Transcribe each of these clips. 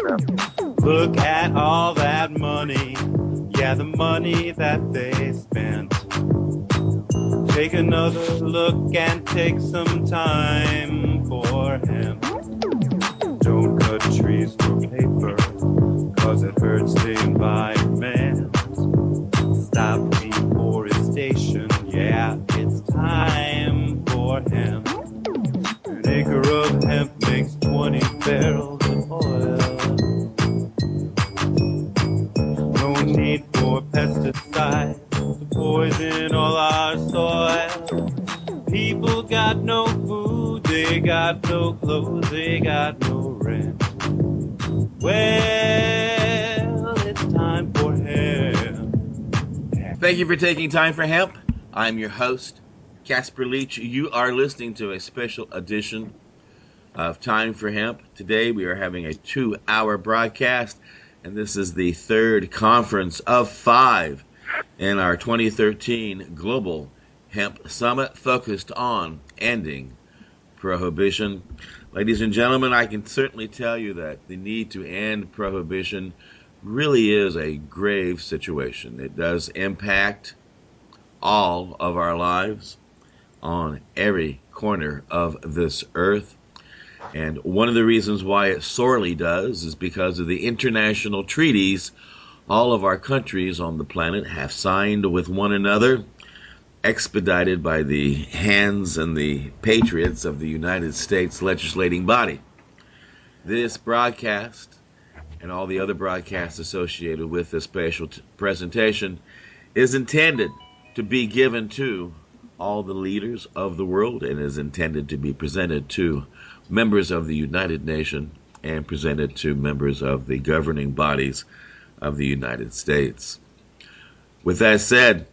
Look at all that money, yeah, the money that they spent. Take another look and take some time for hemp. Don't cut trees for paper, cause it hurts the environment. Stop deforestation, yeah, it's time for hemp. An acre of hemp makes 20 barrels of oil. No need for pesticides to poison all our soil. People got no food, they got no clothes, they got no rent. Well, it's time for hemp. Thank you for taking time for hemp. I'm your host, Casper Leitch. You are listening to a special edition of Time for Hemp. Today we are having a 2-hour broadcast, and this is the third conference of 5 in our 2013 Global Hemp Summit focused on ending prohibition. Ladies and gentlemen, I can certainly tell you that the need to end prohibition really is a grave situation. It does impact all of our lives on every corner of this earth. And one of the reasons why it sorely does is because of the international treaties all of our countries on the planet have signed with one another, expedited by the hands and the patriots of the United States legislating body. This broadcast and all the other broadcasts associated with this special presentation is intended to be given to all the leaders of the world and is intended to be presented to members of the United Nations and presented to members of the governing bodies of the United States. With that said,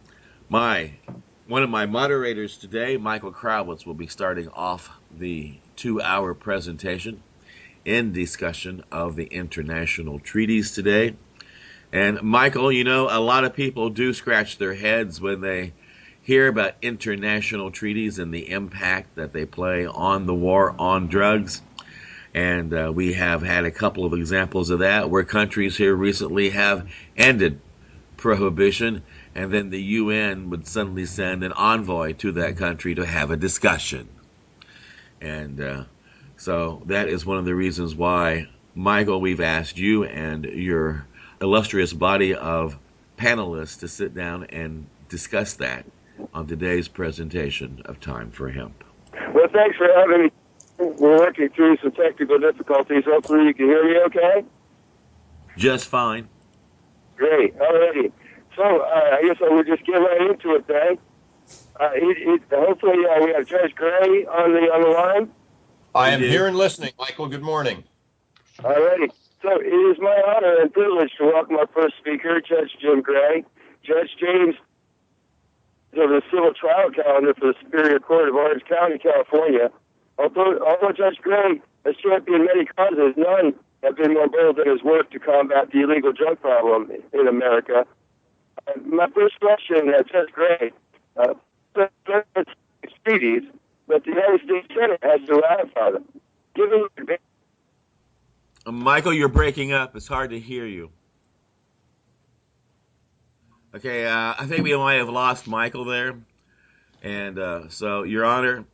one of my moderators today, Michael Krawitz, will be starting off the 2-hour presentation in discussion of the international treaties today. And Michael, you know, a lot of people do scratch their heads when they hear about international treaties and the impact that they play on the war on drugs. And we have had a couple of examples of that where countries here recently have ended prohibition, and then the UN would suddenly send an envoy to that country to have a discussion. And so that is one of the reasons why, Michael, we've asked you and your illustrious body of panelists to sit down and discuss that on today's presentation of Time for Hemp. Well, thanks for having me. We're working through some technical difficulties. Hopefully you can hear me okay? Just fine. Great. Alrighty. So I guess I will just get right into it then. Hopefully we have Judge Gray on the line. I am here and listening, Michael. Good morning. Alrighty. So it is my honor and privilege to welcome our first speaker, Judge Jim Gray. Judge James of the civil trial calendar for the Superior Court of Orange County, California. Although Judge Gray has championed many causes, none have been more bold in his work to combat the illegal drug problem in America. My first question, Judge Gray, treaties, but the United States Senate has to ratify them. Given Michael, you're breaking up. It's hard to hear you. Okay, I think we might have lost Michael there. And so, Your Honor,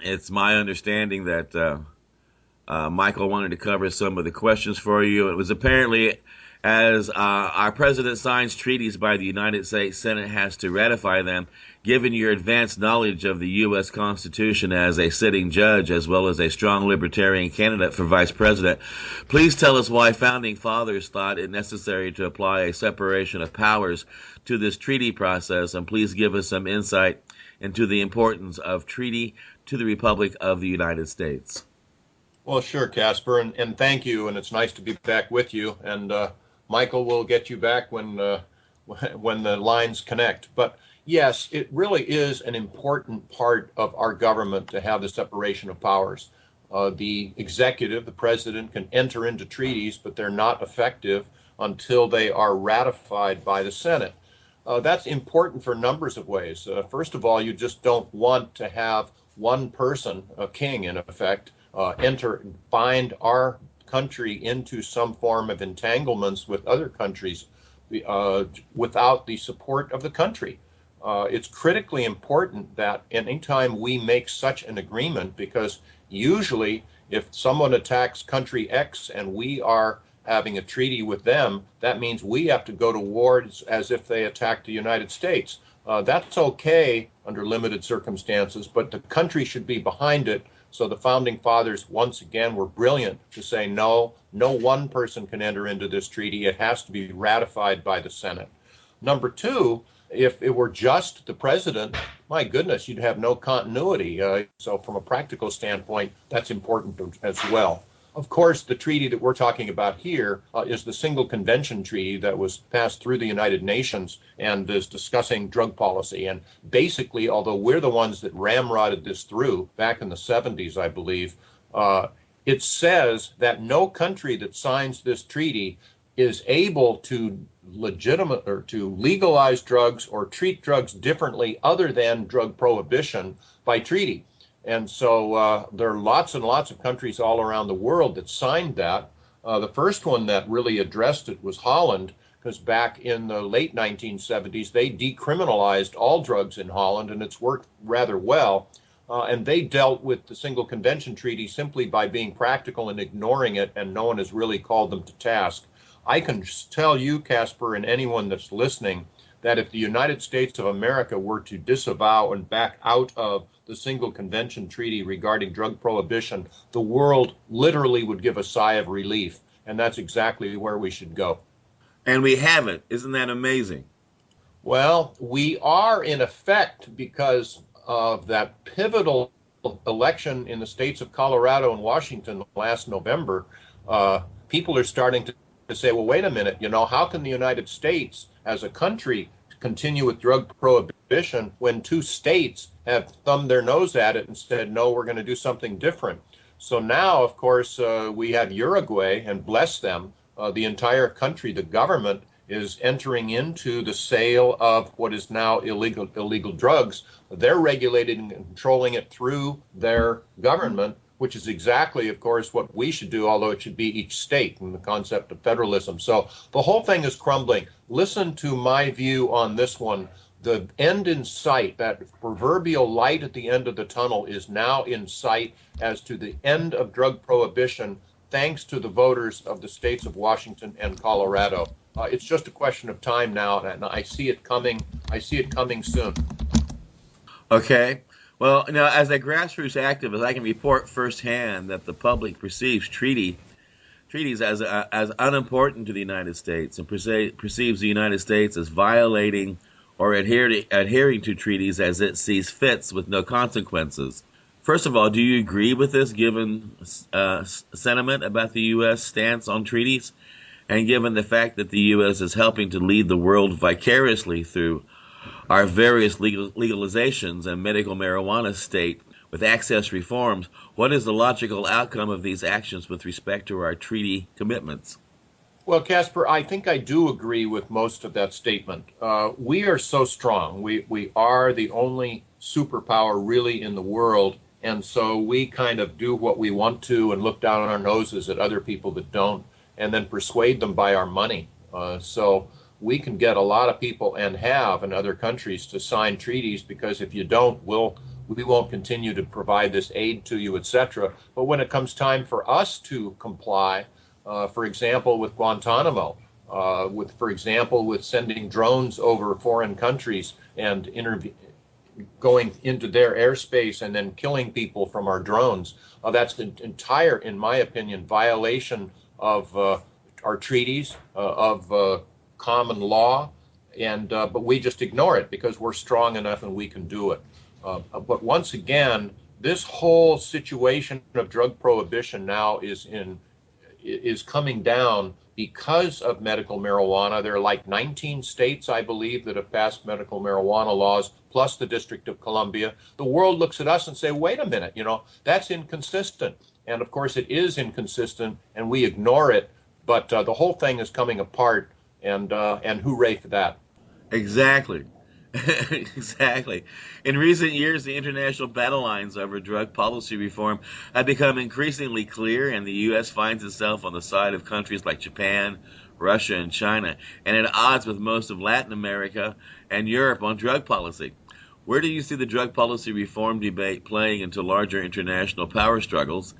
it's my understanding that Michael wanted to cover some of the questions for you. It was apparently, as our president signs treaties by the United States Senate has to ratify them, given your advanced knowledge of the U.S. Constitution as a sitting judge as well as a strong libertarian candidate for vice president, please tell us why founding fathers thought it necessary to apply a separation of powers to this treaty process, and please give us some insight into the importance of treaty to the Republic of the United States. Well, sure, Casper, and thank you, and it's nice to be back with you. And Michael will get you back when the lines connect. But yes, it really is an important part of our government to have the separation of powers. The executive, the president, can enter into treaties, but they're not effective until they are ratified by the Senate. That's important for numbers of ways. First of all, you just don't want to have one person, a king in effect, enter and bind our country into some form of entanglements with other countries without the support of the country. It's critically important that anytime we make such an agreement, because usually if someone attacks country X and we are having a treaty with them, that means we have to go to war as if they attacked the United States. That's okay under limited circumstances, but the country should be behind it. So the founding fathers, once again, were brilliant to say, no one person can enter into this treaty. It has to be ratified by the Senate. Number two, if it were just the president, my goodness, you'd have no continuity. So from a practical standpoint, that's important as well. Of course, the treaty that we're talking about here is the Single Convention Treaty that was passed through the United Nations and is discussing drug policy. And basically, although we're the ones that ramrodded this through back in the 70s, I believe, it says that no country that signs this treaty is able to legalize drugs or treat drugs differently other than drug prohibition by treaty. And so there are lots and lots of countries all around the world that signed that. The first one that really addressed it was Holland, because back in the late 1970s, they decriminalized all drugs in Holland, and it's worked rather well. And they dealt with the Single Convention Treaty simply by being practical and ignoring it, and no one has really called them to task. I can tell you, Casper, and anyone that's listening, that if the United States of America were to disavow and back out of the Single Convention Treaty regarding drug prohibition, the world literally would give a sigh of relief. And that's exactly where we should go. And we haven't. Isn't that amazing? Well, we are in effect because of that pivotal election in the states of Colorado and Washington last November. People are starting to say, well, wait a minute, how can the United States as a country continue with drug prohibition when two states have thumbed their nose at it and said, no, we're going to do something different? So now, of course, we have Uruguay, and bless them, the entire country, the government is entering into the sale of what is now illegal drugs. They're regulating and controlling it through their government, which is exactly, of course, what we should do, although it should be each state in the concept of federalism. So the whole thing is crumbling. Listen to my view on this one. The end in sight, that proverbial light at the end of the tunnel, is now in sight as to the end of drug prohibition, thanks to the voters of the states of Washington and Colorado. It's just a question of time now, and I see it coming. I see it coming soon. Okay. Well, now, as a grassroots activist, I can report firsthand that the public perceives treaties as unimportant to the United States and perceives the United States as violating or adhering to treaties as it sees fits with no consequences. First of all, do you agree with this given sentiment about the U.S. stance on treaties, and given the fact that the U.S. is helping to lead the world vicariously through our various legalizations and medical marijuana state with access reforms, what is the logical outcome of these actions with respect to our treaty commitments? Well, Casper, I think I do agree with most of that statement. We are so strong. We are the only superpower really in the world, and so we kind of do what we want to and look down on our noses at other people that don't, and then persuade them by our money. So we can get a lot of people, and have in other countries, to sign treaties, because if you don't, we won't continue to provide this aid to you, etc. But when it comes time for us to comply, for example, with Guantanamo, with sending drones over foreign countries and going into their airspace and then killing people from our drones, that's an entire, in my opinion, violation of our treaties, of common law, and but we just ignore it because we're strong enough and we can do it. But once again, this whole situation of drug prohibition now is coming down because of medical marijuana. There are like 19 states, I believe, that have passed medical marijuana laws, plus the District of Columbia. The world looks at us and say, wait a minute, that's inconsistent. And of course it is inconsistent, and we ignore it, but the whole thing is coming apart, and hooray for that. Exactly. Exactly. In recent years, the international battle lines over drug policy reform have become increasingly clear, and the U.S. finds itself on the side of countries like Japan, Russia, and China, and at odds with most of Latin America and Europe on drug policy. Where do you see the drug policy reform debate playing into larger international power struggles?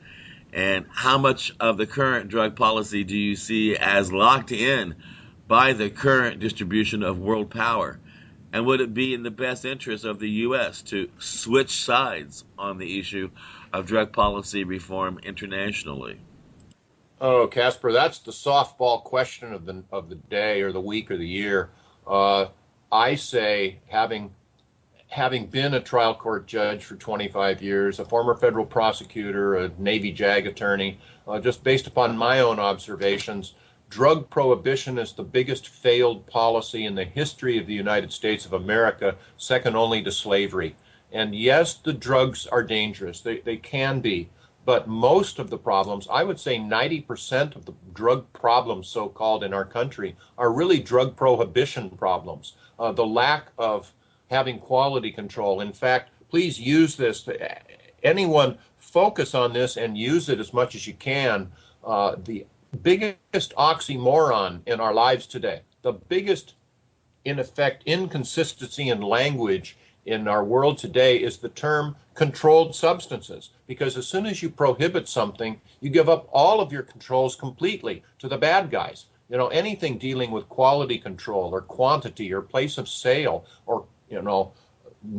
And how much of the current drug policy do you see as locked in by the current distribution of world power? And would it be in the best interest of the U.S. to switch sides on the issue of drug policy reform internationally? Oh, Casper, that's the softball question of the day or the week or the year. I say, having been a trial court judge for 25 years, a former federal prosecutor, a Navy JAG attorney, just based upon my own observations, drug prohibition is the biggest failed policy in the history of the United States of America, second only to slavery. And yes, the drugs are dangerous. They can be. But most of the problems, I would say 90% of the drug problems, so-called, in our country are really drug prohibition problems. The lack of having quality control. In fact, please use this. Anyone focus on this and use it as much as you can. The biggest oxymoron in our lives today, the biggest, in effect, inconsistency in language in our world today is the term controlled substances. Because as soon as you prohibit something, you give up all of your controls completely to the bad guys. You know, anything dealing with quality control or quantity or place of sale or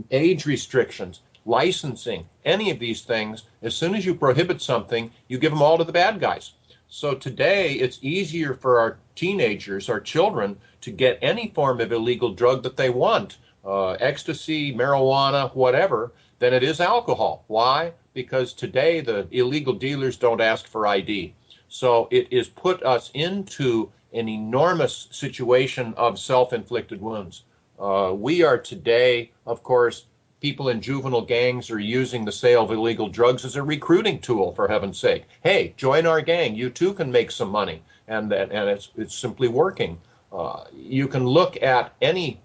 age restrictions, licensing, any of these things, as soon as you prohibit something, you give them all to the bad guys. So today, it's easier for our teenagers, our children, to get any form of illegal drug that they want, ecstasy, marijuana, whatever, than it is alcohol. Why? Because today, the illegal dealers don't ask for ID. So it has put us into an enormous situation of self-inflicted wounds. We are today, of course, people in juvenile gangs are using the sale of illegal drugs as a recruiting tool, for heaven's sake. Hey, join our gang. You too can make some money. And it's simply working. You can look at any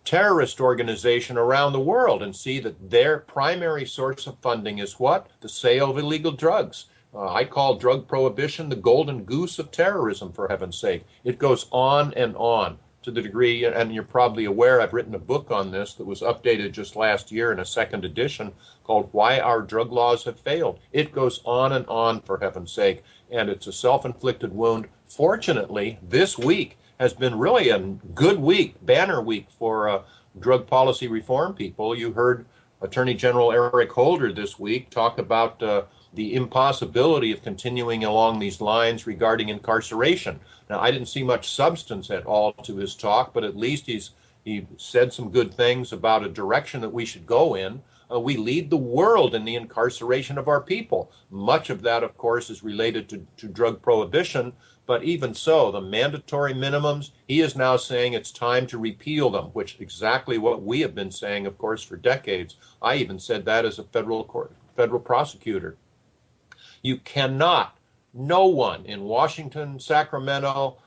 terrorist organization around the world and see that their primary source of funding is what? The sale of illegal drugs. I call drug prohibition the golden goose of terrorism, for heaven's sake. It goes on and on. To the degree, and you're probably aware, I've written a book on this that was updated just last year in a second edition called Why Our Drug Laws Have Failed. It goes on and on, for heaven's sake, and it's a self-inflicted wound. Fortunately, this week has been really a good week, banner week for drug policy reform people. You heard Attorney General Eric Holder this week talk about the impossibility of continuing along these lines regarding incarceration. Now, I didn't see much substance at all to his talk, but at least he said some good things about a direction that we should go in. We lead the world in the incarceration of our people. Much of that, of course, is related to drug prohibition, but even so, the mandatory minimums, he is now saying it's time to repeal them, which is exactly what we have been saying, of course, for decades. I even said that as a federal prosecutor. You cannot, no one in Washington, Sacramento,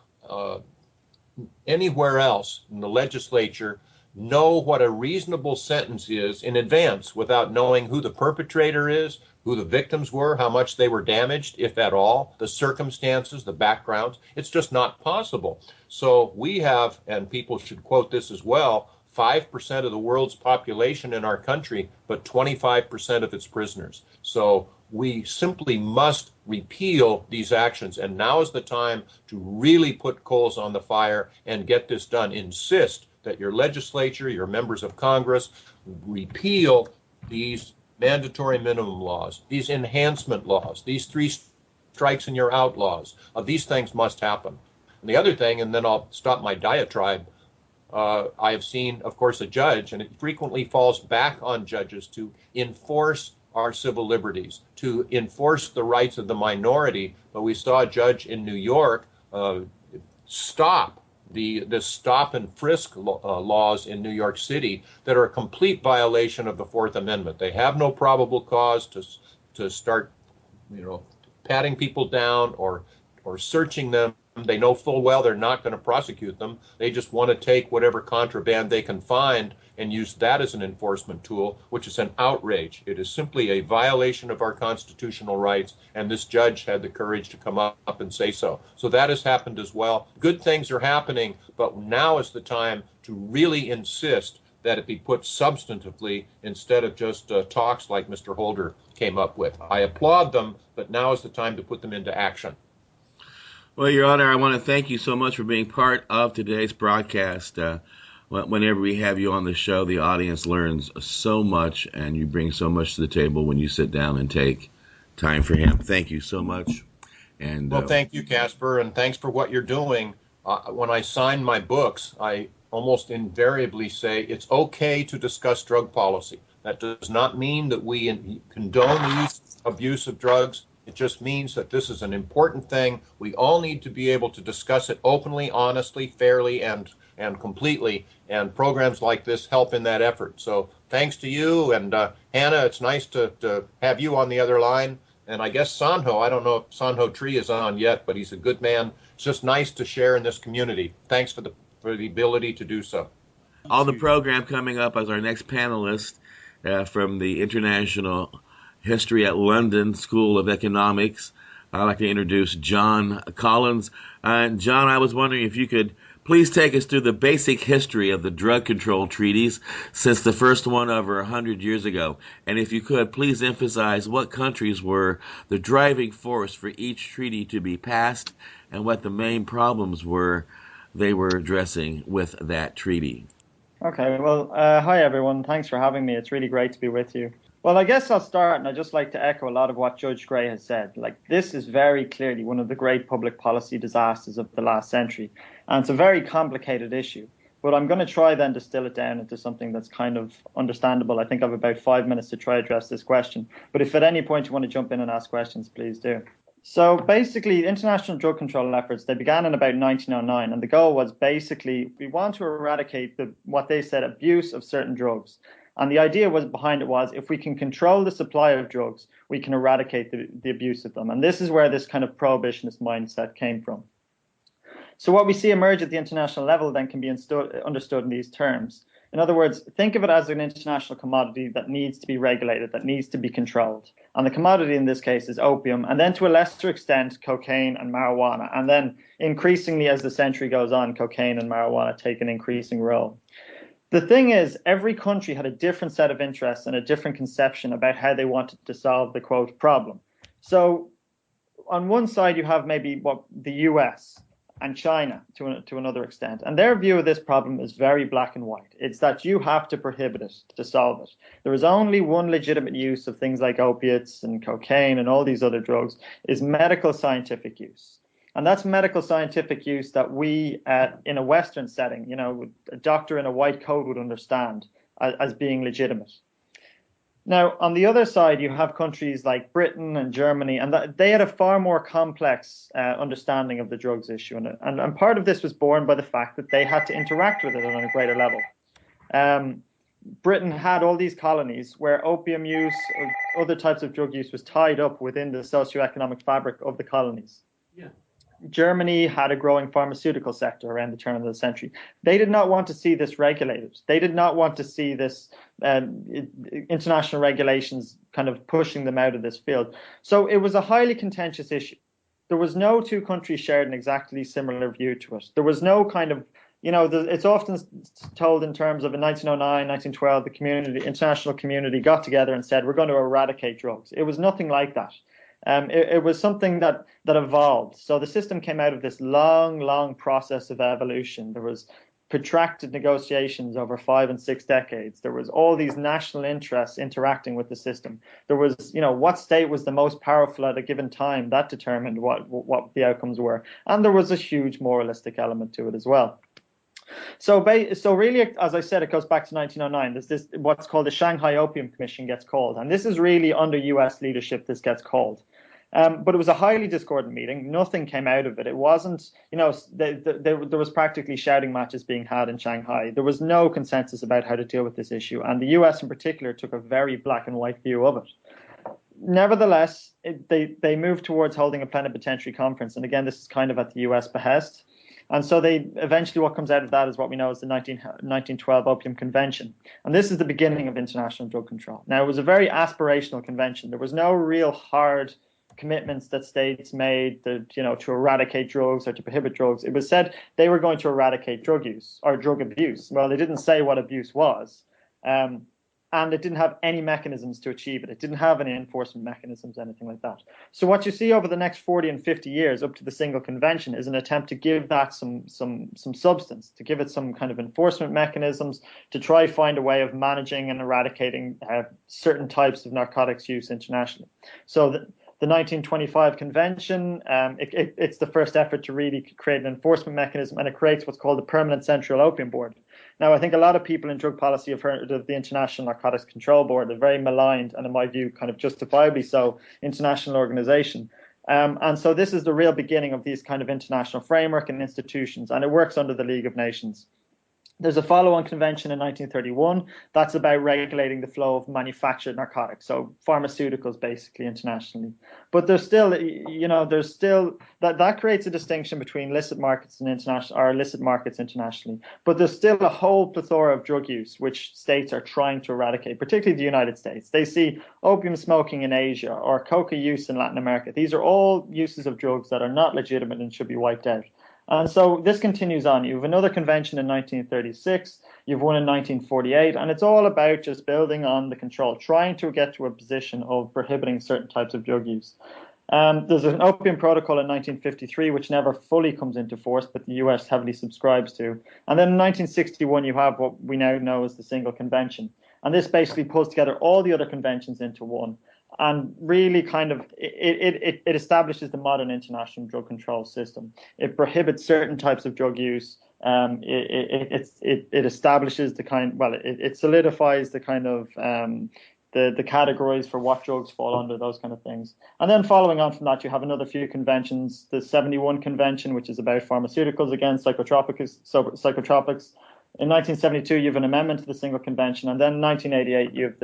anywhere else in the legislature, know what a reasonable sentence is in advance without knowing who the perpetrator is, who the victims were, how much they were damaged, if at all, the circumstances, the backgrounds. It's just not possible. So we have, and people should quote this as well, 5% of the world's population in our country, but 25% of its prisoners. So we simply must repeal these actions. And now is the time to really put coals on the fire and get this done. Insist that your legislature, your members of Congress, repeal these mandatory minimum laws, these enhancement laws, these 3 strikes and you're out laws. These things must happen. And the other thing, and then I'll stop my diatribe, I have seen, of course, a judge, and it frequently falls back on judges to enforce our civil liberties, to enforce the rights of the minority. But we saw a judge in New York stop the stop and frisk laws in New York City that are a complete violation of the Fourth Amendment. They have no probable cause to start, patting people down or searching them They know full well they're not going to prosecute them. They just want to take whatever contraband they can find and use that as an enforcement tool, which is an outrage. It is simply a violation of our constitutional rights, and this judge had the courage to come up and say so. So that has happened as well. Good things are happening, but now is the time to really insist that it be put substantively instead of just talks like Mr. Holder came up with. I applaud them, but now is the time to put them into action. Well, Your Honor, I want to thank you so much for being part of today's broadcast. Whenever we have you on the show, the audience learns so much, and you bring so much to the table when you sit down and take time for hemp. Thank you so much. And well, thank you, Casper, and thanks for what you're doing. When I sign my books, I almost invariably say it's okay to discuss drug policy. That does not mean that we condone the abuse of drugs. It just means that this is an important thing. We all need to be able to discuss it openly, honestly, fairly, and completely. And programs like this help in that effort. So thanks to you. And Hannah, it's nice to have you on the other line. And I guess Sanho, I don't know if Sanho Tree is on yet, but he's a good man. It's just nice to share in this community. Thanks for the ability to do so. On the program coming up as our next panelist from the International History at London School of Economics, I'd like to introduce John Collins. John, I was wondering if you could please take us through the basic history of the drug control treaties since the first one over 100 years ago. And if you could, please emphasize what countries were the driving force for each treaty to be passed and what the main problems were they were addressing with that treaty. Okay, well, hi everyone. Thanks for having me. It's really great to be with you. Well, I guess I'll start, and I'd just like to echo a lot of what Judge Gray has said. This is very clearly one of the great public policy disasters of the last century, and it's a very complicated issue. But I'm going to try then distill it down into something that's kind of understandable. I think I have about 5 minutes to try to address this question. But if at any point you want to jump in and ask questions, please do. So basically, international drug control efforts, they began in about 1909, and the goal was basically we want to eradicate what they said abuse of certain drugs. And the idea behind it was if we can control the supply of drugs, we can eradicate the abuse of them. And this is where this kind of prohibitionist mindset came from. So what we see emerge at the international level then can be understood in these terms. In other words, think of it as an international commodity that needs to be regulated, that needs to be controlled. And the commodity in this case is opium, and then to a lesser extent, cocaine and marijuana. And then increasingly as the century goes on, cocaine and marijuana take an increasing role. The thing is, every country had a different set of interests and a different conception about how they wanted to solve the, quote, problem. So on one side, you have maybe the US and China to another extent. And their view of this problem is very black and white. It's that you have to prohibit it to solve it. There is only one legitimate use of things like opiates and cocaine and all these other drugs is medical scientific use. And that's medical scientific use that we, in a Western setting, a doctor in a white coat would understand as being legitimate. Now, on the other side, you have countries like Britain and Germany, and they had a far more complex understanding of the drugs issue. And part of this was born by the fact that they had to interact with it on a greater level. Britain had all these colonies where opium use or other types of drug use was tied up within the socioeconomic fabric of the colonies. Yeah. Germany had a growing pharmaceutical sector around the turn of the century. They did not want to see this regulated. They did not want to see this international regulations kind of pushing them out of this field. So it was a highly contentious issue. There was no two countries shared an exactly similar view to it. There was no kind of, it's often told in terms of in 1909, 1912, the international community got together and said, we're going to eradicate drugs. It was nothing like that. It was something that evolved. So the system came out of this long process of evolution. There was protracted negotiations over 5 and 6 decades. There was all these national interests interacting with the system. There was, what state was the most powerful at a given time. That determined what the outcomes were. And there was a huge moralistic element to it as well. So really, as I said, it goes back to 1909. There's this, what's called the Shanghai Opium Commission gets called. And this is really under US leadership, this gets called. But it was a highly discordant meeting. Nothing came out of it. It wasn't, there was practically shouting matches being had in Shanghai. There was no consensus about how to deal with this issue. And the US in particular took a very black and white view of it. nevertheless, they moved towards holding a plenipotentiary conference. And again, this is kind of at the US behest. And so eventually what comes out of that is what we know as the 1912 Opium Convention. And this is the beginning of international drug control. Now, it was a very aspirational convention. There was no real hard commitments that states made to eradicate drugs or to prohibit drugs. It was said they were going to eradicate drug use or drug abuse. Well, they didn't say what abuse was. And it didn't have any mechanisms to achieve it. It didn't have any enforcement mechanisms, anything like that. So what you see over the next 40 and 50 years up to the single convention is an attempt to give that some substance, to give it some kind of enforcement mechanisms, to try find a way of managing and eradicating certain types of narcotics use internationally. So the 1925 convention, it's the first effort to really create an enforcement mechanism, and it creates what's called the Permanent Central Opium Board. Now, I think a lot of people in drug policy have heard of the International Narcotics Control Board, a very maligned, and in my view, kind of justifiably so, international organization. And so this is the real beginning of these kind of international framework and institutions, and it works under the League of Nations. There's a follow-on convention in 1931 that's about regulating the flow of manufactured narcotics, so pharmaceuticals basically internationally. But there's still, that creates a distinction between illicit markets and illicit markets internationally. But there's still a whole plethora of drug use which states are trying to eradicate, particularly the United States. They see opium smoking in Asia or coca use in Latin America. These are all uses of drugs that are not legitimate and should be wiped out. And so this continues on. You have another convention in 1936, you've one in 1948, and it's all about just building on the control, trying to get to a position of prohibiting certain types of drug use. There's an opium protocol in 1953, which never fully comes into force, but the US heavily subscribes to. And then in 1961, you have what we now know as the Single Convention. And this basically pulls together all the other conventions into one. And really kind of it establishes the modern international drug control system. It prohibits certain types of drug use. It establishes it solidifies the kind of the categories for what drugs fall under, those kind of things. And then following on from that, you have another few conventions. The 71 convention, which is about pharmaceuticals, again, psychotropics. In 1972, you have an amendment to the Single Convention, and then in 1988, you have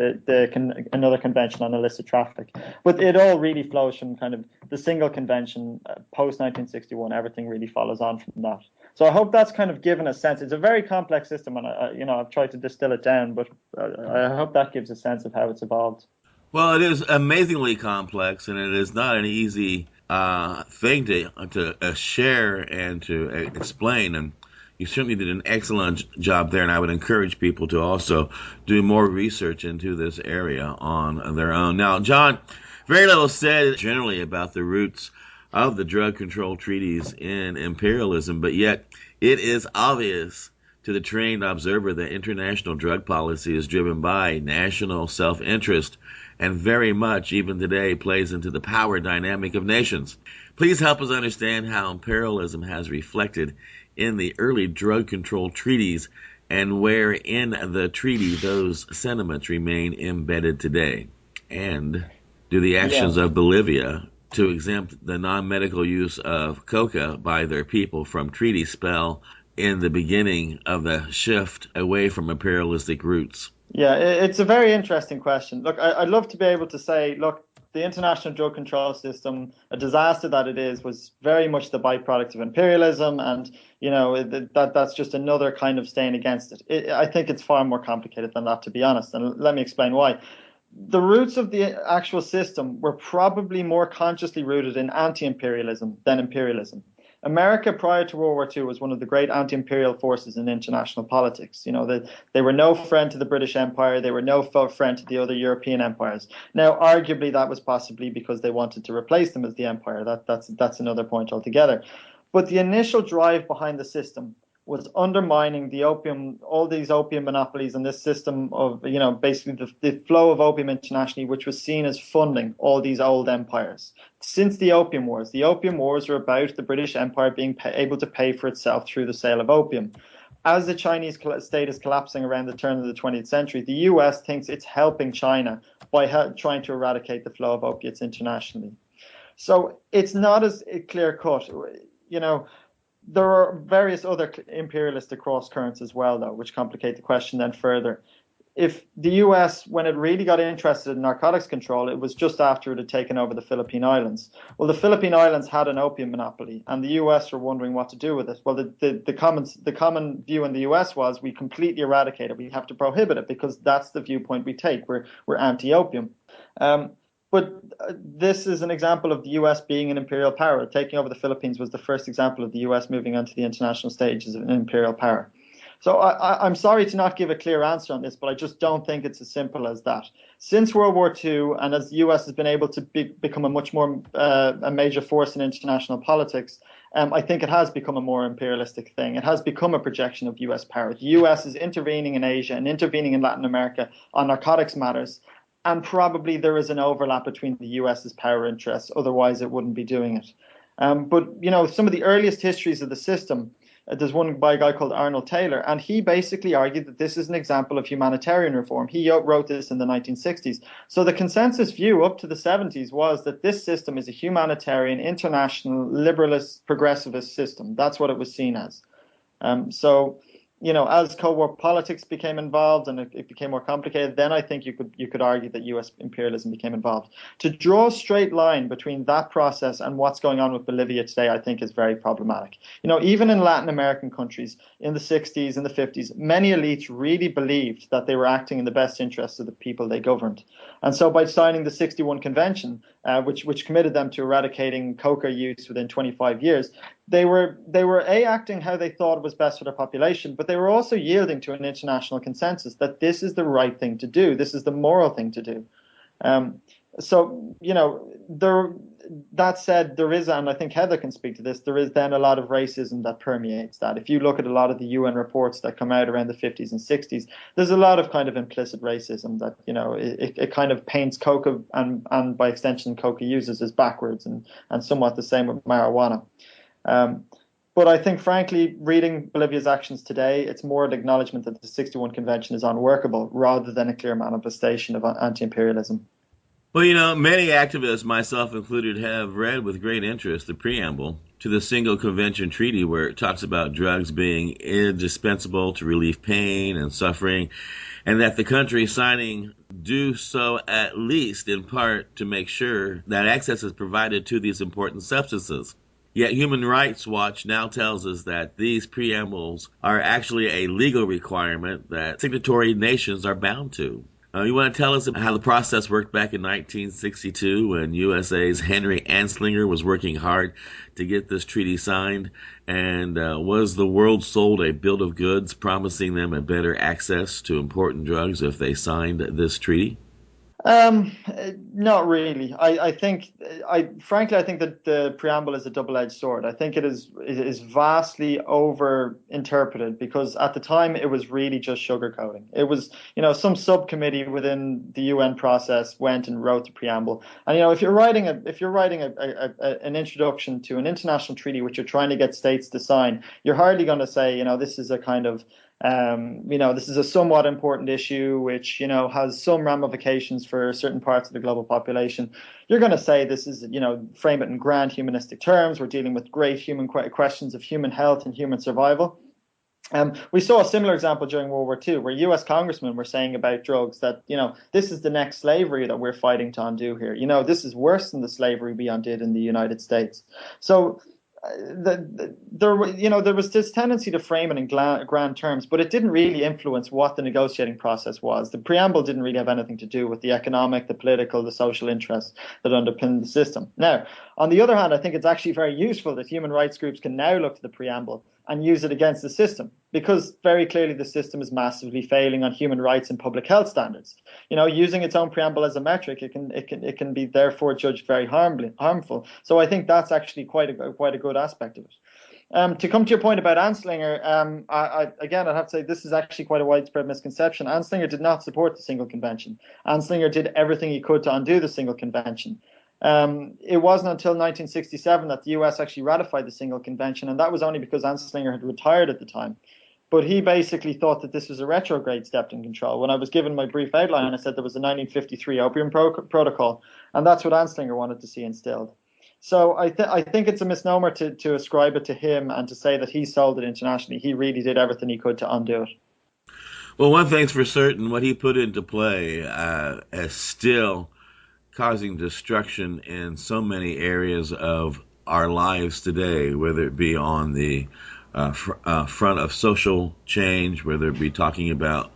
another convention on illicit traffic. But it all really flows from kind of the Single Convention, post-1961. Everything really follows on from that. So I hope that's kind of given a sense. It's a very complex system, and I've tried to distill it down, but I hope that gives a sense of how it's evolved. Well, it is amazingly complex, and it is not an easy thing to share and to explain. And you certainly did an excellent job there, and I would encourage people to also do more research into this area on their own. Now, John, very little said generally about the roots of the drug control treaties in imperialism, but yet it is obvious to the trained observer that international drug policy is driven by national self-interest and very much, even today, plays into the power dynamic of nations. Please help us understand how imperialism has reflected in the early drug control treaties and where in the treaty those sentiments remain embedded today. And do the actions of Bolivia to exempt the non-medical use of coca by their people from treaty spell in the beginning of the shift away from imperialistic roots? Yeah, it's a very interesting question. Look, I'd love to be able to say, look, the international drug control system, a disaster that it is, was very much the byproduct of imperialism, and that's just another kind of staying against it. I think it's far more complicated than that, to be honest, and let me explain why. The roots of the actual system were probably more consciously rooted in anti-imperialism than imperialism. America prior to World War II was one of the great anti-imperial forces in international politics. They were no friend to the British Empire. They were no friend to the other European empires. Now, arguably, that was possibly because they wanted to replace them as the empire. That's another point altogether. But the initial drive behind the system was undermining all these opium monopolies and this system of, basically the flow of opium internationally, which was seen as funding all these old empires. Since the Opium Wars were about the British Empire being able to pay for itself through the sale of opium. As the Chinese state is collapsing around the turn of the 20th century, the US thinks it's helping China by trying to eradicate the flow of opiates internationally. So it's not as clear cut, There are various other imperialistic cross currents as well, though, which complicate the question then further. if the US, when it really got interested in narcotics control, it was just after it had taken over the Philippine Islands. Well, the Philippine Islands had an opium monopoly, and the US were wondering what to do with it. Well, the common view in the US was we completely eradicate it. We have to prohibit it because that's the viewpoint we take. We're anti-opium. But this is an example of the US being an imperial power. Taking over the Philippines was the first example of the US moving onto the international stage as an imperial power. So I'm sorry to not give a clear answer on this, but I just don't think it's as simple as that. Since World War II, and as the US has been able to become a much more a major force in international politics, I think it has become a more imperialistic thing. It has become a projection of US power. The US is intervening in Asia and intervening in Latin America on narcotics matters. And probably there is an overlap between the US's power interests. Otherwise, it wouldn't be doing it. But, you know, some of the earliest histories of the system, there's one by a guy called Arnold Taylor, and he basically argued that this is an example of humanitarian reform. He wrote this in the 1960s. So the consensus view up to the 70s was that this system is a humanitarian, international, liberalist, progressivist system. That's what it was seen as. So, you know, as Cold War politics became involved and it became more complicated, then I think you could argue that US imperialism became involved. To draw a straight line between that process and what's going on with Bolivia today, I think is very problematic. You know, even in Latin American countries in the 60s and the 50s, many elites really believed that they were acting in the best interests of the people they governed. And so by signing the 61 Convention, which committed them to eradicating coca use within 25 years, they were acting how they thought was best for their population, but they were also yielding to an international consensus that this is the right thing to do. This is the moral thing to do. So, you know, that said, there is, and I think Heather can speak to this, there is then a lot of racism that permeates that. If you look at a lot of the UN reports that come out around the 50s and 60s, there's a lot of kind of implicit racism that, you know, it kind of paints coca and by extension coca users as backwards and somewhat the same with marijuana. But I think, frankly, reading Bolivia's actions today, it's more an acknowledgement that the 61 Convention is unworkable rather than a clear manifestation of anti-imperialism. Well, you know, many activists, myself included, have read with great interest the preamble to the Single Convention Treaty, where it talks about drugs being indispensable to relieve pain and suffering, and that the countries signing do so at least in part to make sure that access is provided to these important substances. Yet Human Rights Watch now tells us that these preambles are actually a legal requirement that signatory nations are bound to. You want to tell us how the process worked back in 1962 when USA's Henry Anslinger was working hard to get this treaty signed? And was the world sold a bill of goods promising them a better access to important drugs if they signed this treaty? Not really. Frankly, I think that the preamble is a double-edged sword. I think it is vastly over-interpreted because at the time it was really just sugarcoating. It was, you know, some subcommittee within the UN process went and wrote the preamble. And, you know, if you're writing an introduction to an international treaty which you're trying to get states to sign, you're hardly going to say, you know, this is a kind of you know, this is a somewhat important issue which, you know, has some ramifications for certain parts of the global population. You're going to say this is, you know, frame it in grand humanistic terms. We're dealing with great human questions of human health and human survival. We saw a similar example during World War II where US congressmen were saying about drugs that, you know, this is the next slavery that we're fighting to undo here. You know, this is worse than the slavery we undid in the United States. So there was this tendency to frame it in grand terms, but it didn't really influence what the negotiating process was. The preamble didn't really have anything to do with the economic, the political, the social interests that underpin the system. Now, on the other hand, I think it's actually very useful that human rights groups can now look to the preamble and use it against the system, because very clearly the system is massively failing on human rights and public health standards. You know, using its own preamble as a metric, it can be therefore judged very harmful. So I think that's actually quite a good aspect of it. To come to your point about Anslinger, I'd have to say this is actually quite a widespread misconception. Anslinger did not support the Single Convention. Anslinger did everything he could to undo the Single Convention. It wasn't until 1967 that the US actually ratified the Single Convention, and that was only because Anslinger had retired at the time. But he basically thought that this was a retrograde step in control. When I was given my brief outline, I said there was a 1953 Opium Protocol, and that's what Anslinger wanted to see instilled. So I think it's a misnomer to ascribe it to him and to say that he sold it internationally. He really did everything he could to undo it. Well, one thing's for certain, what he put into play is still causing destruction in so many areas of our lives today, whether it be on the front of social change, whether it be talking about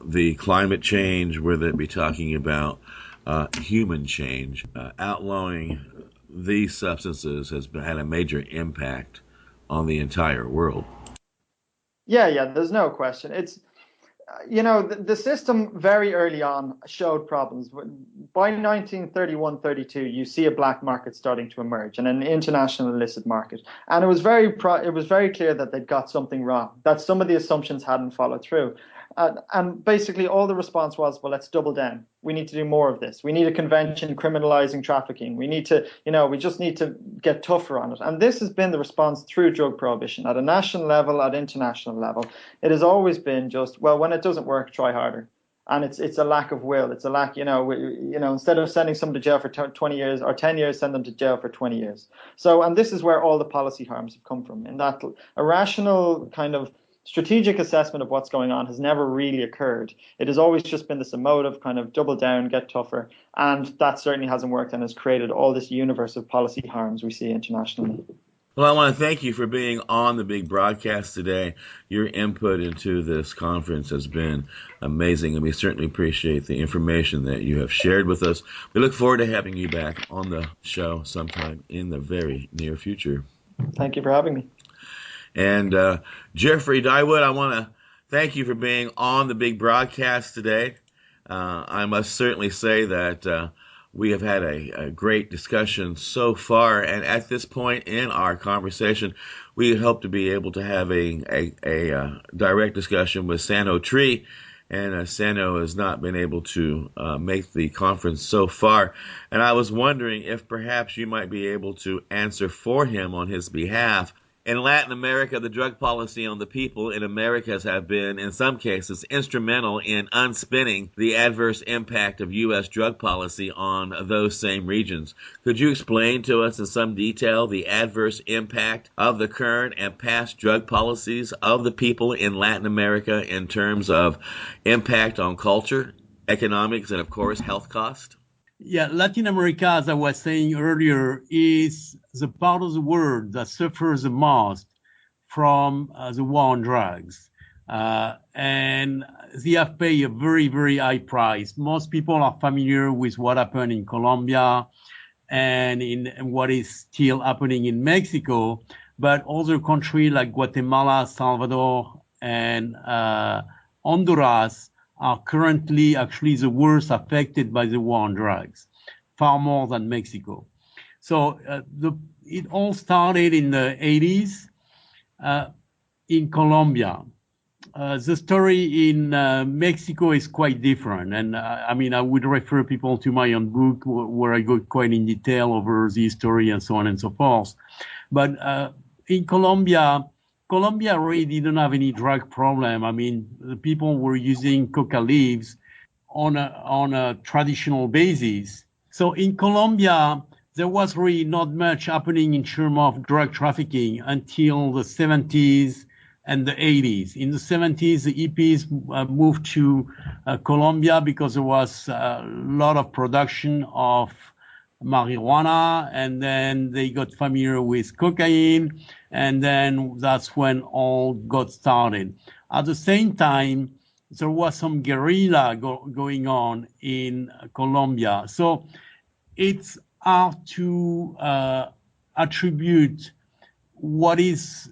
the climate change, whether it be talking about human change. Outlawing these substances has had a major impact on the entire world. Yeah, there's no question. It's, the system very early on showed problems. By 1931-32, you see a black market starting to emerge and an international illicit market. And it was very clear that they'd got something wrong, that some of the assumptions hadn't followed through. And basically all the response was, well, let's double down. We need to do more of this. We need a convention criminalizing trafficking. We need to, we just need to get tougher on it. And this has been the response through drug prohibition at a national level, at international level. It has always been just, well, when it doesn't work, try harder. And it's a lack of will. It's a lack, instead of sending someone to jail for 20 years or 10 years, send them to jail for 20 years. So, and this is where all the policy harms have come from, in that a rational kind of strategic assessment of what's going on has never really occurred. It has always just been this emotive kind of double down, get tougher, and that certainly hasn't worked and has created all this universe of policy harms we see internationally. Well, I want to thank you for being on the big broadcast today. Your input into this conference has been amazing, and we certainly appreciate the information that you have shared with us. We look forward to having you back on the show sometime in the very near future. Thank you for having me. And Jeffery, Dhywood, I want to thank you for being on the big broadcast today. I must certainly say that we have had a great discussion so far, and at this point in our conversation, we hope to be able to have a direct discussion with Sanho Tree, and Sanho has not been able to make the conference so far. And I was wondering if perhaps you might be able to answer for him on his behalf. In Latin America, the drug policy on the people in Americas have been, in some cases, instrumental in unspinning the adverse impact of U.S. drug policy on those same regions. Could you explain to us in some detail the adverse impact of the current and past drug policies of the people in Latin America in terms of impact on culture, economics, and, of course, health cost? Yeah, Latin America, as I was saying earlier, is the part of the world that suffers the most from the war on drugs. And they have paid a very, very high price. Most people are familiar with what happened in Colombia and in what is still happening in Mexico, but other countries like Guatemala, Salvador, and Honduras are currently actually the worst affected by the war on drugs, far more than Mexico. So it all started in the 80s in Colombia. The story in Mexico is quite different. And I would refer people to my own book where I go quite in detail over the history and so on and so forth. But in Colombia really didn't have any drug problem. I mean, the people were using coca leaves on a traditional basis. So in Colombia, there was really not much happening in terms of drug trafficking until the 70s and the 80s. In the 70s, the hippies moved to Colombia because there was a lot of production of marijuana, and then they got familiar with cocaine, and then that's when all got started. At the same time, there was some guerrilla going on in Colombia. So it's hard to attribute what is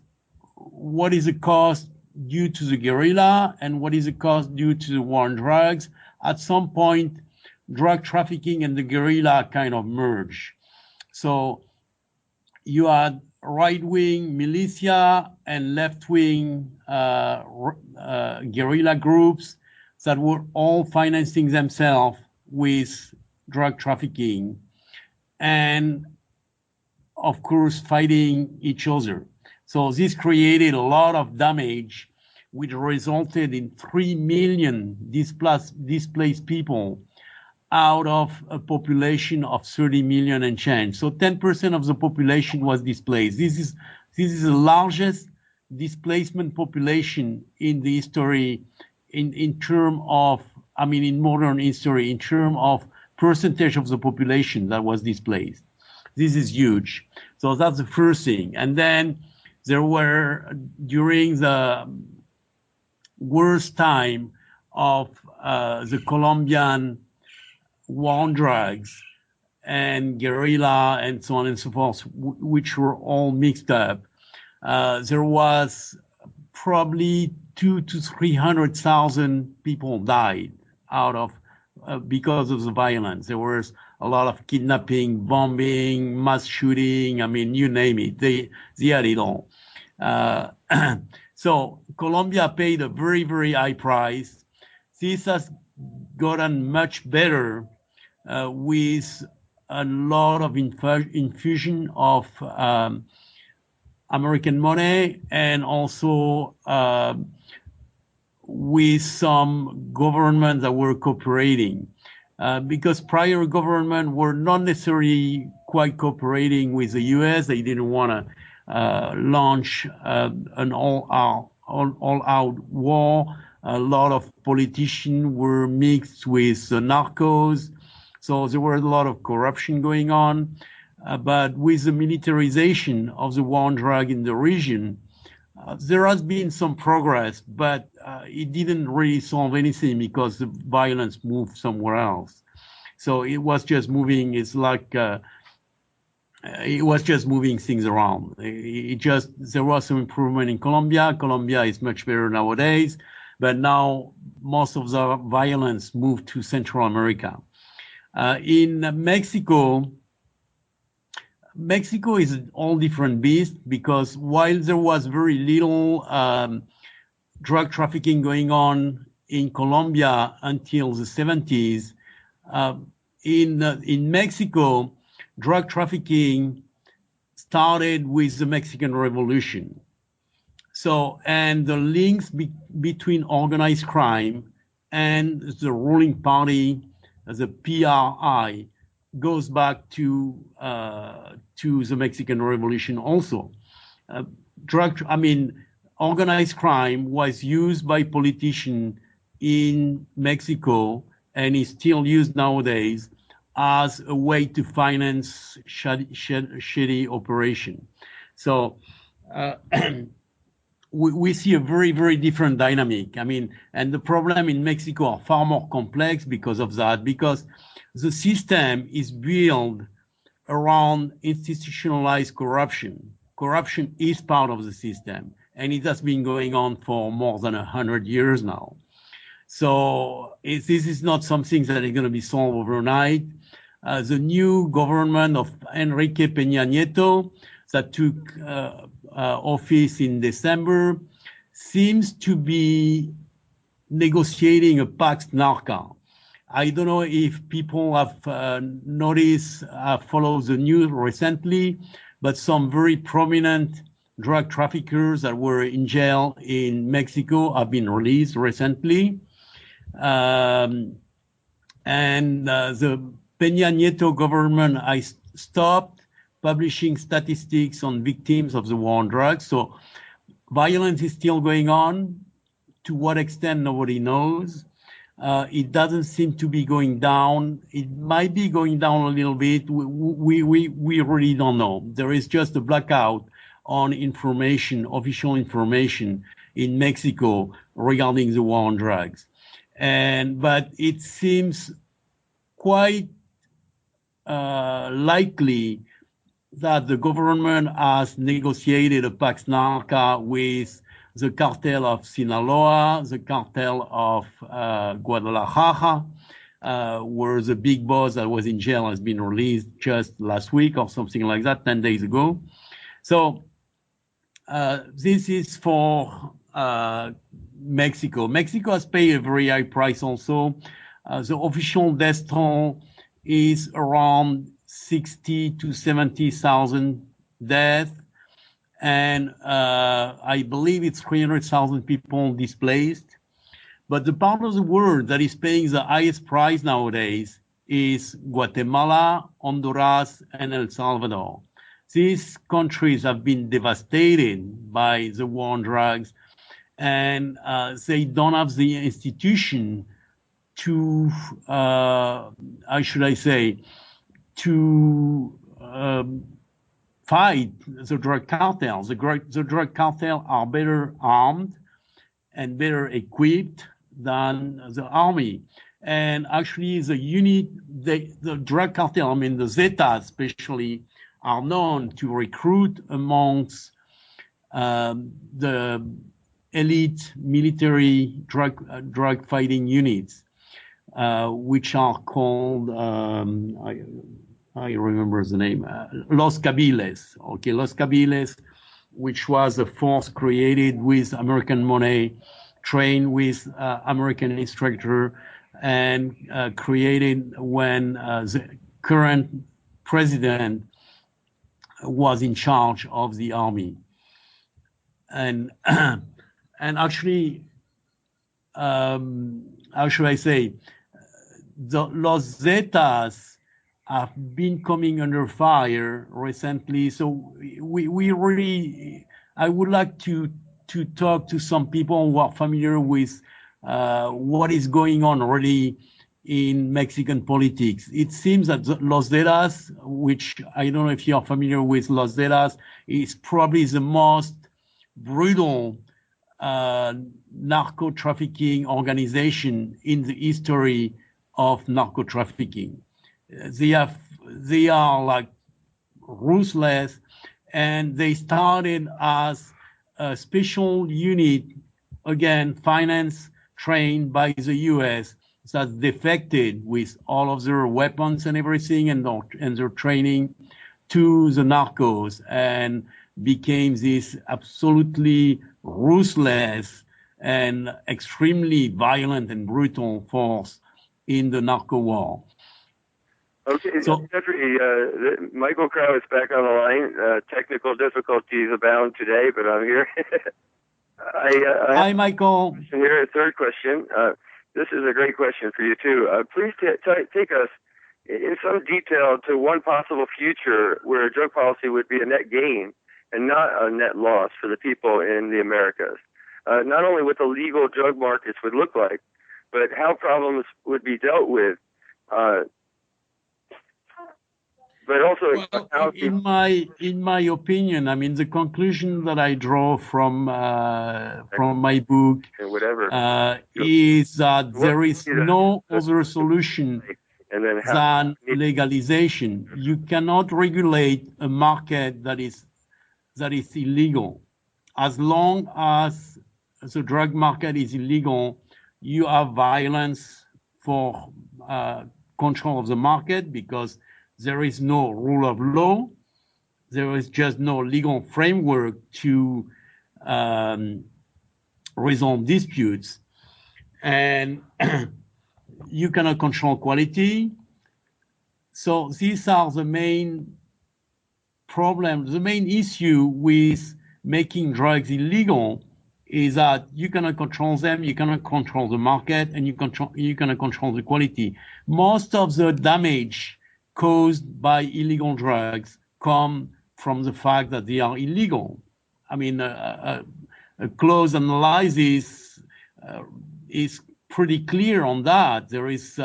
the cost due to the guerrilla and what is the cost due to the war on drugs. At some point, drug trafficking and the guerrilla kind of merge. So you had right-wing militia and left-wing guerrilla groups that were all financing themselves with drug trafficking and, of course, fighting each other. So this created a lot of damage, which resulted in 3 million displaced people out of a population of 30 million and change. So 10% of the population was displaced. This is the largest displacement population in the history in term of, I mean, in modern history, in term of percentage of the population that was displaced. This is huge. So that's the first thing. And then there were, during the worst time of the Colombian war on drugs and guerrilla and so on and so forth, which were all mixed up, there was probably 200,000 to 300,000 people died out of because of the violence. There was a lot of kidnapping, bombing, mass shooting. I mean, you name it. They had it all. So Colombia paid a very, very high price. This has gotten much better with a lot of infusion of American money, and also with some governments that were cooperating, because prior government were not necessarily quite cooperating with the U.S. They didn't want to launch an all-out war. A lot of politicians were mixed with the narcos, so there were a lot of corruption going on. But with the militarization of the war on drug in the region, there has been some progress, but it didn't really solve anything because the violence moved somewhere else. So it was just moving. It's like it was just moving things around. There was some improvement in Colombia. Colombia is much better nowadays, but now most of the violence moved to Central America. In Mexico is an all different beast, because while there was very little drug trafficking going on in Colombia until the 70s, in Mexico, drug trafficking started with the Mexican Revolution. So, and the links between organized crime and the ruling party, the PRI, goes back to the Mexican Revolution also. Organized crime was used by politicians in Mexico and is still used nowadays as a way to finance shady operation. So we see a very, very different dynamic. I mean, and the problem in Mexico are far more complex because of that, because the system is built around institutionalized corruption. Corruption is part of the system, and it has been going on for more than 100 years now. So this is not something that is going to be solved overnight. The new government of Enrique Peña Nieto that took office in December seems to be negotiating a Pax Narca. I don't know if people have noticed, followed the news recently, but some very prominent drug traffickers that were in jail in Mexico have been released recently. And the Peña Nieto government has stopped publishing statistics on victims of the war on drugs. So violence is still going on. To what extent, nobody knows. It doesn't seem to be going down. It might be going down a little bit. We really don't know. There is just a blackout on information, official information in Mexico regarding the war on drugs. But it seems quite likely that the government has negotiated a Pax Narca with the cartel of Sinaloa, the cartel of Guadalajara, where the big boss that was in jail has been released just last week or something like that, 10 days ago. So this is for Mexico. Mexico has paid a very high price also. The official death toll is around 60 to 70,000 deaths. And I believe it's 300,000 people displaced. But the part of the world that is paying the highest price nowadays is Guatemala, Honduras, and El Salvador. These countries have been devastated by the war on drugs, and they don't have the institution to, how should I say, to fight the drug cartels. The drug cartel are better armed and better equipped than the army. And actually, the unit, the drug cartel, I mean the Zetas especially, are known to recruit amongst the elite military drug fighting units, which are called, I remember the name, Los Cabiles. Okay, Los Cabiles, which was a force created with American money, trained with American instructor, and created when the current president was in charge of the army. And and actually, how should I say, the Los Zetas have been coming under fire recently. So we really, I would like to talk to some people who are familiar with what is going on really in Mexican politics. It seems that Los Zetas, which I don't know if you are familiar with Los Zetas, is probably the most brutal narco trafficking organization in the history of narco trafficking. They are like ruthless, and they started as a special unit, again, financed, trained by the US, that defected with all of their weapons and everything and their training to the narcos, and became this absolutely ruthless and extremely violent and brutal force in the narco war. Okay, so Jeffrey, Michael Krawitz back on the line. Technical difficulties abound today, but I'm here. Hi, Michael. Here, a third question. This is a great question for you, too. Please take us in some detail to one possible future where drug policy would be a net gain and not a net loss for the people in the Americas. Not only what the legal drug markets would look like, but how problems would be dealt with. But also, well, in my opinion, I mean, the conclusion that I draw from my book is that there is no other solution than legalization. You cannot regulate a market that is illegal. As long as the drug market is illegal, you have violence for control of the market, because there is no rule of law. There is just no legal framework to resolve disputes. And you cannot control quality. So these are the main problems. The main issue with making drugs illegal is that you cannot control them, you cannot control the market, and you cannot control the quality. Most of the damage caused by illegal drugs come from the fact that they are illegal. I mean, a close analysis is pretty clear on that. There is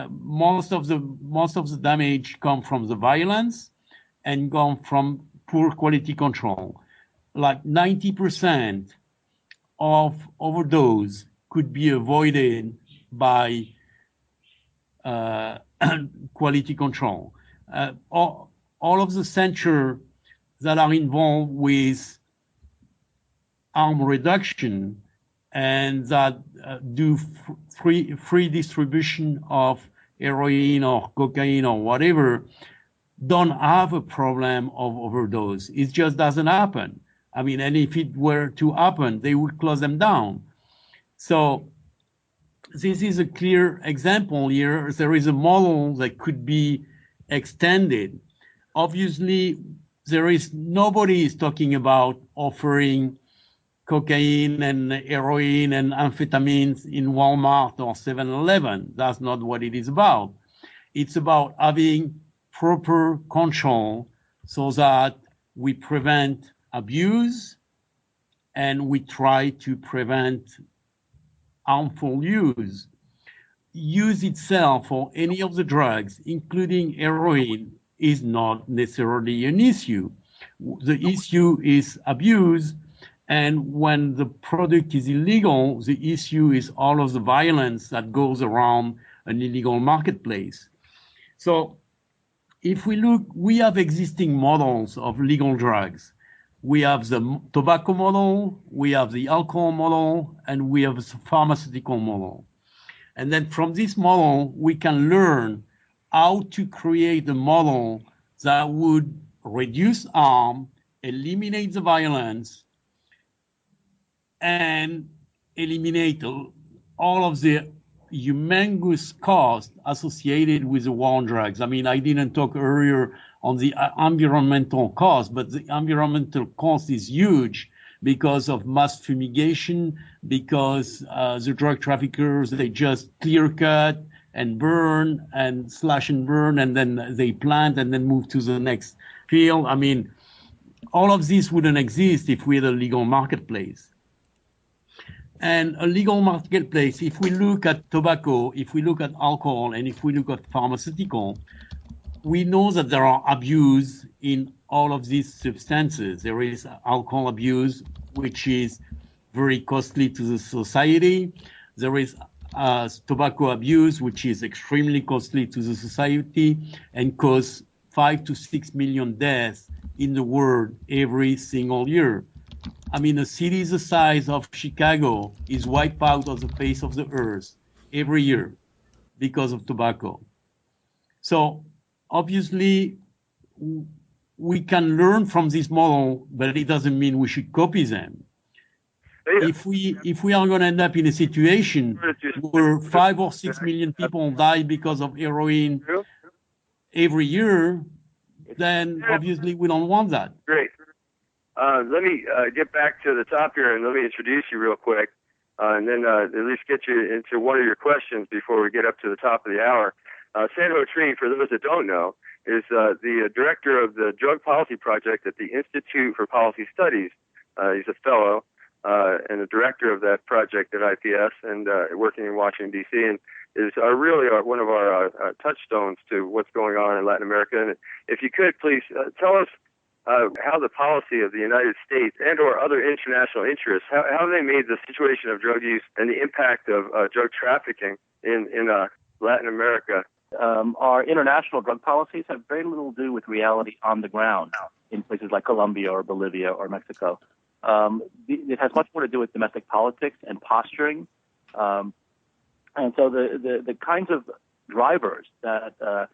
most of the damage come from the violence and come from poor quality control. Like 90% of overdose could be avoided by quality control. All of the centers that are involved with harm reduction and that do free distribution of heroin or cocaine or whatever don't have a problem of overdose. It just doesn't happen. I mean, and if it were to happen, they would close them down. So this is a clear example here. There is a model that could be extended. Obviously, nobody is talking about offering cocaine and heroin and amphetamines in Walmart or 7-Eleven. That's not what it is about. It's about having proper control so that we prevent abuse and we try to prevent harmful use. Use itself for any of the drugs, including heroin, is not necessarily an issue. The issue is abuse, and when the product is illegal, the issue is all of the violence that goes around an illegal marketplace. So if we look, we have existing models of legal drugs. We have the tobacco model, we have the alcohol model, and we have the pharmaceutical model. And then from this model, we can learn how to create a model that would reduce harm, eliminate the violence, and eliminate all of the humongous cost associated with the war on drugs. I mean, I didn't talk earlier on the environmental cost, but the environmental cost is huge because of mass fumigation, because the drug traffickers, they just clear cut and burn and slash and burn, and then they plant and then move to the next field. I mean, all of this wouldn't exist if we had a legal marketplace. And a legal marketplace, if we look at tobacco, if we look at alcohol, and if we look at pharmaceutical, we know that there are abuse in all of these substances. There is alcohol abuse, which is very costly to the society. There is tobacco abuse, which is extremely costly to the society and causes 5 to 6 million deaths in the world every single year. I mean, a city the size of Chicago is wiped out of the face of the earth every year because of tobacco. So obviously, we can learn from this model, but it doesn't mean we should copy them. If we are going to end up in a situation where 5 or 6 million people die because of heroin every year, then obviously we don't want that. Great. Let me get back to the top here and let me introduce you real quick, and then at least get you into one of your questions before we get up to the top of the hour. Sanho, for those that don't know, is the director of the Drug Policy Project at the Institute for Policy Studies. He's a fellow and the director of that project at IPS and working in Washington, D.C., and is really one of our touchstones to what's going on in Latin America. And if you could, please tell us how the policy of the United States and or other international interests, how they made the situation of drug use and the impact of drug trafficking in Latin America. Our international drug policies have very little to do with reality on the ground in places like Colombia or Bolivia or Mexico. It has much more to do with domestic politics and posturing. And so the kinds of drivers that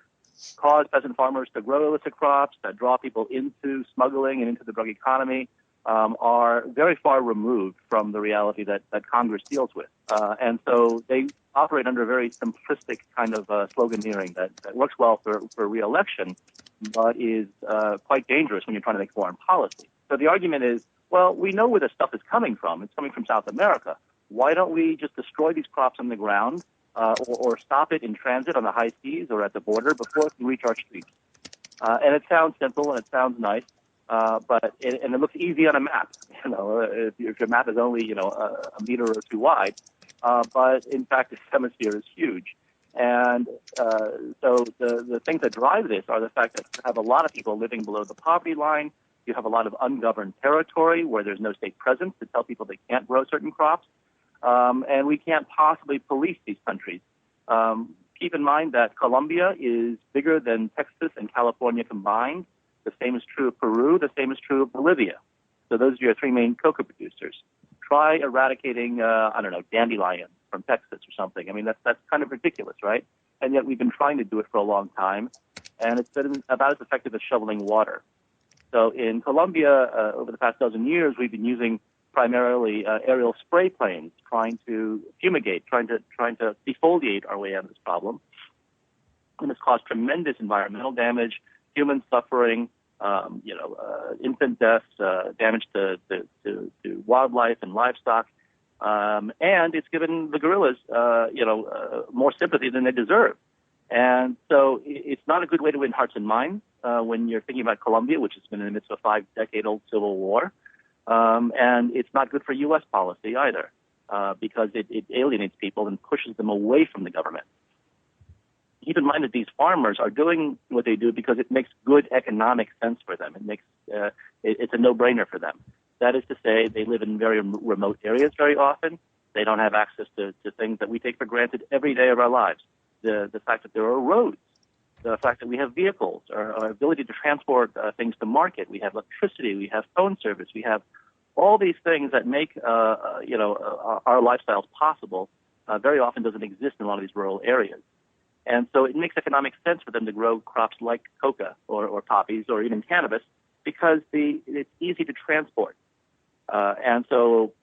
cause peasant farmers to grow illicit crops, that draw people into smuggling and into the drug economy, are very far removed from the reality that Congress deals with. And so they operate under a very simplistic kind of sloganeering that works well for re-election, but is quite dangerous when you're trying to make foreign policy. So the argument is, well, we know where the stuff is coming from. It's coming from South America. Why don't we just destroy these crops on the ground or stop it in transit on the high seas or at the border before it can reach our streets? And it sounds simple and it sounds nice, but it looks easy on a map. You know, if your map is only a meter or two wide, but in fact this hemisphere is huge. And so the things that drive this are the fact that you have a lot of people living below the poverty line. You have a lot of ungoverned territory where there's no state presence to tell people they can't grow certain crops. And we can't possibly police these countries. Keep in mind that Colombia is bigger than Texas and California combined. The same is true of Peru. The same is true of Bolivia. So those are your three main cocoa producers. Try eradicating, dandelions from Texas or something. I mean, that's kind of ridiculous, right? And yet we've been trying to do it for a long time, and it's been about as effective as shoveling water. So in Colombia, over the past dozen years, we've been using primarily aerial spray planes, trying to fumigate, trying to defoliate our way out of this problem. And it's caused tremendous environmental damage, human suffering, infant deaths, damage to wildlife and livestock, and it's given the guerrillas, more sympathy than they deserve. And so it's not a good way to win hearts and minds when you're thinking about Colombia, which has been in the midst of a 5-decade-old civil war. And it's not good for U.S. policy either, because it alienates people and pushes them away from the government. Keep in mind that these farmers are doing what they do because it makes good economic sense for them. It's a no-brainer for them. That is to say, they live in very remote areas very often. They don't have access to things that we take for granted every day of our lives. The fact that there are roads, the fact that we have vehicles, our ability to transport things to market. We have electricity, we have phone service, we have all these things that make our lifestyles possible. Very often doesn't exist in a lot of these rural areas. And so it makes economic sense for them to grow crops like coca or poppies or even cannabis because it's easy to transport. And so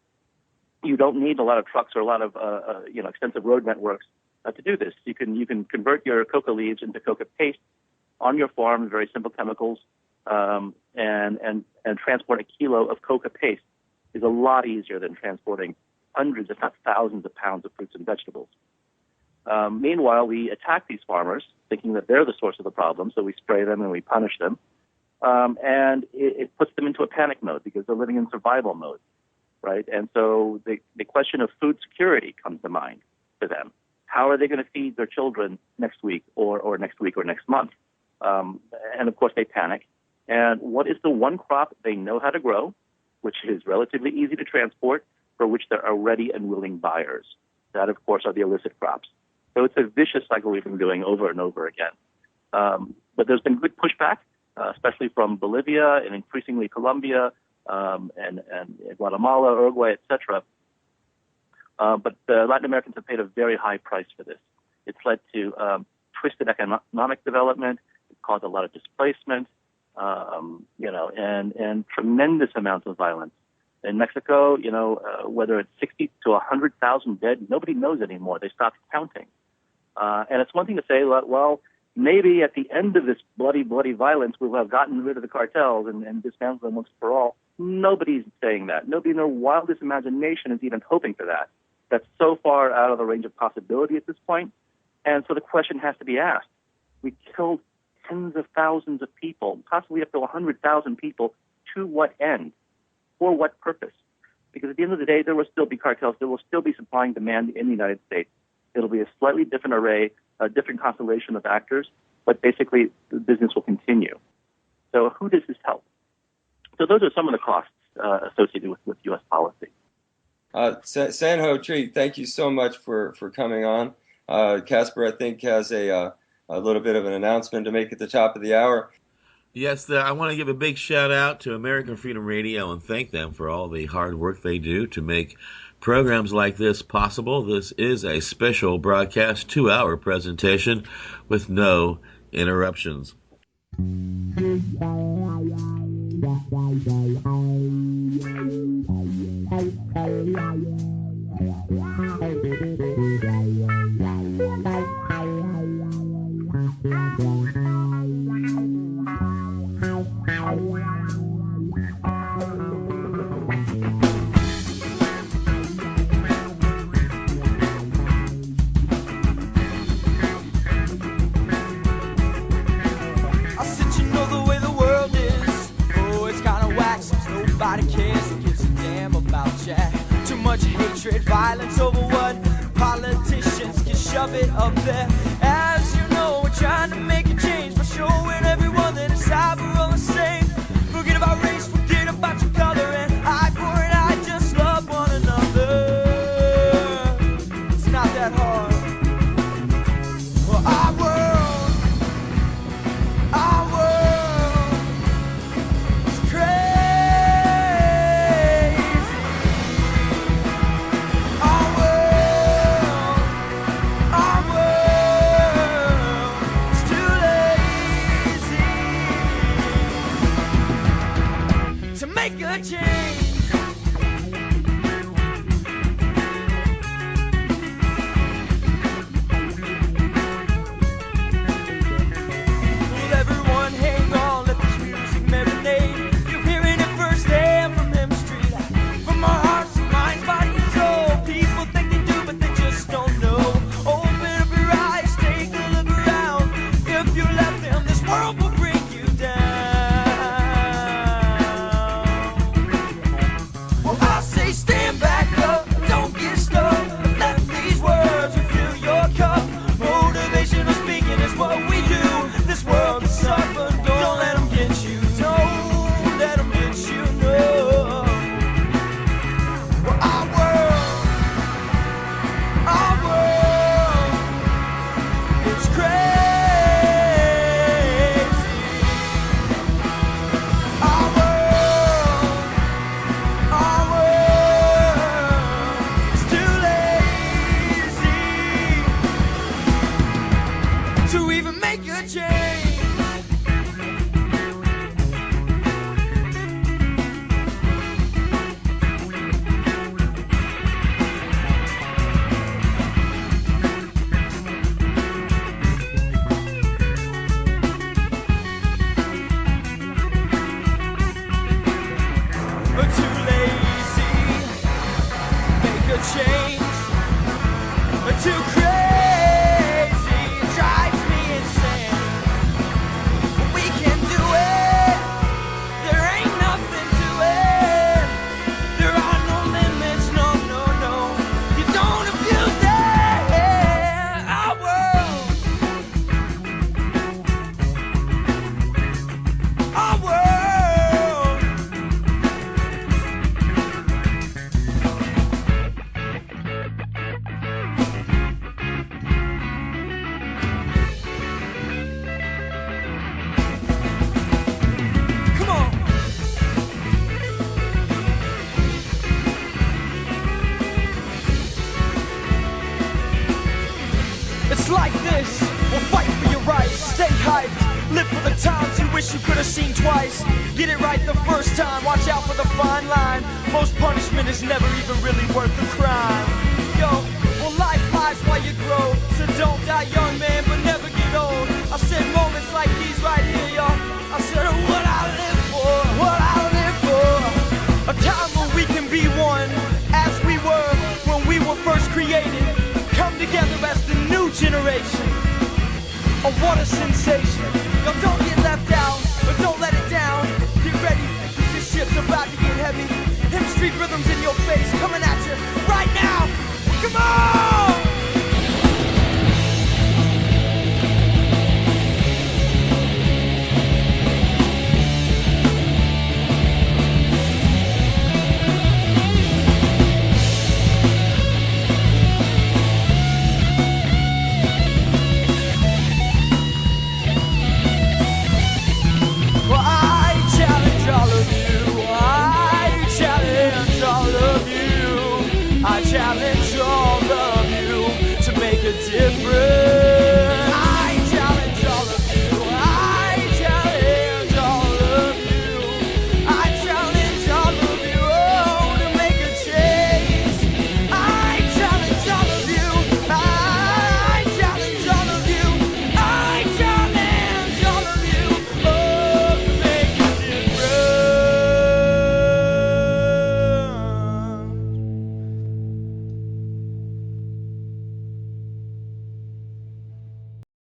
you don't need a lot of trucks or a lot of extensive road networks to do this. You can convert your coca leaves into coca paste on your farm, very simple chemicals, and transport a kilo of coca paste is a lot easier than transporting hundreds, if not thousands, of pounds of fruits and vegetables. Meanwhile, we attack these farmers, thinking that they're the source of the problem, so we spray them and we punish them. And it puts them into a panic mode because they're living in survival mode, right? And so the question of food security comes to mind for them. How are they going to feed their children next week or next week or next month? And, of course, they panic. And what is the one crop they know how to grow, which is relatively easy to transport, for which there are ready and willing buyers? That, of course, are the illicit crops. So it's a vicious cycle we've been doing over and over again. But there's been good pushback, especially from Bolivia and increasingly Colombia and Guatemala, Uruguay, etc. But the Latin Americans have paid a very high price for this. It's led to twisted economic development. It's caused a lot of displacement, and tremendous amounts of violence. In Mexico, whether it's 60 to 100,000 dead, nobody knows anymore. They stopped counting. And it's one thing to say, well, maybe at the end of this bloody, bloody violence, we'll have gotten rid of the cartels and dismantled them once for all. Nobody's saying that. Nobody in their wildest imagination is even hoping for that. That's so far out of the range of possibility at this point. And so the question has to be asked. We killed tens of thousands of people, possibly up to 100,000 people. To what end? For what purpose? Because at the end of the day, there will still be cartels. There will still be supply and demand in the United States. It'll be a slightly different array, a different constellation of actors, but basically the business will continue. So who does this help? So those are some of the costs associated with U.S. policy. Sanho Tree, thank you so much for coming on. Casper, I think, has a little bit of an announcement to make at the top of the hour. Yes, I want to give a big shout out to American Freedom Radio and thank them for all the hard work they do to make programs like this possible. This is a special broadcast, 2-hour presentation with no interruptions. Hatred, violence over what politicians can shove it up there. As you know, we're trying to make a change by showing everyone that inside we're all the same. Forget about race, forget about your color, and eye for an eye, just love one another. It's not that hard. Well, our world is crazy. Make a change. Will everyone hang on, let this music marinate? You're hearing it firsthand from M Street, from our hearts and minds, body and soul. People think they do, but they just don't know. Open up your eyes, take a look around. If you let them, this world will break you down. our world. Come on. It's like this, we'll fight for your rights, stay hyped, live for the times you wish you could have seen twice. Get it right the first time, watch out for the fine line. Most punishment is never even really worth the crime. Yo, well life flies while you grow, so don't die young man, but never get old. I said moments like these right here, yo. I said what I live for, what I live for. A time when we can be one, as we were when we were first created. Come together as the new generation. Oh, what a sensation.